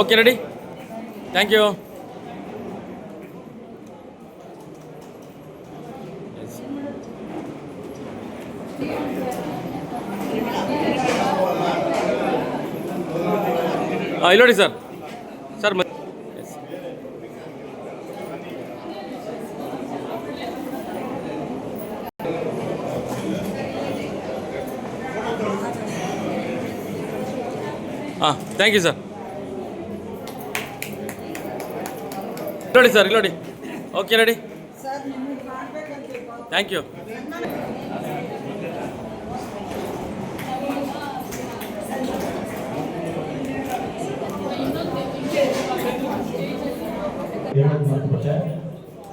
Okay ready, thank you. ಇಲ್ಲಿ ನೋಡಿ sir. Sir thank you sir. ನೋಡಿ ಸರ್, ಇಲ್ಲಿ ನೋಡಿ. Okay ready, thank you.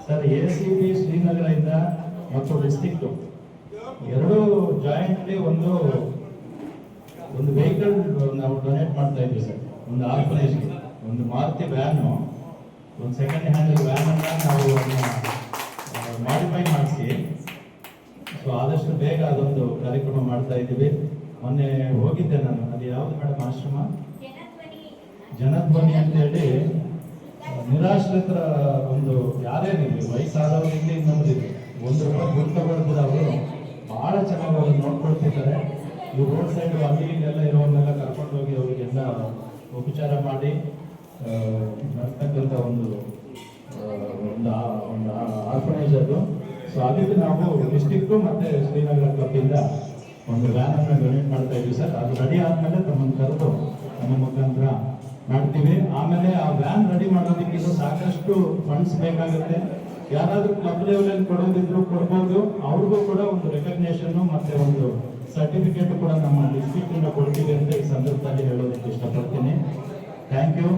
Sir, ACB ಶ್ರೀನಗರದಿಂದ ಮತ್ತು ಡಿಸ್ಟ್ರಿಕ್ಟ್ ಎರಡೂ ಜಾಯಿಂಟ್ಲಿ ಒಂದು ವೆಹಿಕಲ್ ನಾವು ಡೊನೇಟ್ ಮಾಡ್ತಾ ಇದ್ವಿ ಸರ್. ಒಂದು ಆರ್ಗನೈಸ್ಗೆ ಒಂದು ಮಾರುತಿ ವ್ಯಾನು, ಒಂದು ಸೆಕೆಂಡ್ ಹ್ಯಾಂಡ್ ವ್ಯಾನನ್ನು ನಾವು ಮಾಡಿಫೈ ಮಾಡಿಸಿ ಆದಷ್ಟು ಬೇಗ ಅದೊಂದು ಕಾರ್ಯಕ್ರಮ ಮಾಡ್ತಾ ಇದ್ದೀವಿ. ಮೊನ್ನೆ ಹೋಗಿದ್ದೆ ನಾನು. ಅದು ಯಾವುದು ಮೇಡಮ್ ಆಶ್ರಮ? ಜನಧ್ವನಿ ಅಂತೇಳಿ ನಿರಾಶ್ರಿತರ ಒಂದು ಯಾರೇ ನೀವು ವಯಸ್ಸಾದವರಿಂದ ಇನ್ನೊಂದಿದೆ ₹1 ದುಡ್ಡು ತಗೊಳ್ತಿದ್ರೆ ಅವರು ಬಹಳ ಚೆನ್ನಾಗಿ ಅವ್ರು ನೋಡ್ಕೊಳ್ತಿದ್ದಾರೆ. ಈ ರೋಡ್ ಸೈಡ್ ಅಲ್ಲಿ ಇಲ್ಲೆಲ್ಲ ಇರೋರ್ನೆಲ್ಲ ಕರ್ಕೊಂಡು ಹೋಗಿ ಅವರಿಗೆಲ್ಲ ಉಪಚಾರ ಮಾಡಿ ನಡ್ತಕ್ಕಂಥ ಒಂದು ಆರ್ಫನೇಜ್ ಅದು. ಅದಕ್ಕೆ ನಾವು ಡಿಸ್ಟಿಕ್ಟು ಮತ್ತು ಶ್ರೀನಗರ ಕ್ಲಬ್ಬಿಂದ ಒಂದು ವ್ಯಾನನ್ನು ಡೊನೇಟ್ ಮಾಡ್ತಾ ಇದ್ವಿ ಸರ್. ಅದು ರೆಡಿ ಆದಮೇಲೆ ತಮ್ಮನ್ನು ಕರೆದು ನಮ್ಮ ಮುಖಾಂತರ ಮಾಡ್ತೀವಿ. ಆಮೇಲೆ ಆ ವ್ಯಾನ್ ರೆಡಿ ಮಾಡೋದಕ್ಕಿಂತ ಸಾಕಷ್ಟು ಫಂಡ್ಸ್ ಬೇಕಾಗುತ್ತೆ. ಯಾರಾದರೂ ಕ್ಲಬ್ ಲೆವೆಲಲ್ಲಿ ಕೊಡೋದಿದ್ರು ಕೊಡ್ಬೋದು. ಅವ್ರಿಗೂ ಕೂಡ ಒಂದು ರೆಕಗ್ನೇಷನ್ ಮತ್ತೆ ಒಂದು ಸರ್ಟಿಫಿಕೇಟ್ ಕೂಡ ನಮ್ಮ ಡಿಸ್ಟ್ರಿಕ್ಟ್ ಇಂದ ಕೊಡ್ತೀವಿ ಅಂತ ಈ ಸಂದರ್ಭದಲ್ಲಿ ಹೇಳೋದಕ್ಕೆ ಇಷ್ಟಪಡ್ತೀನಿ. Thank you.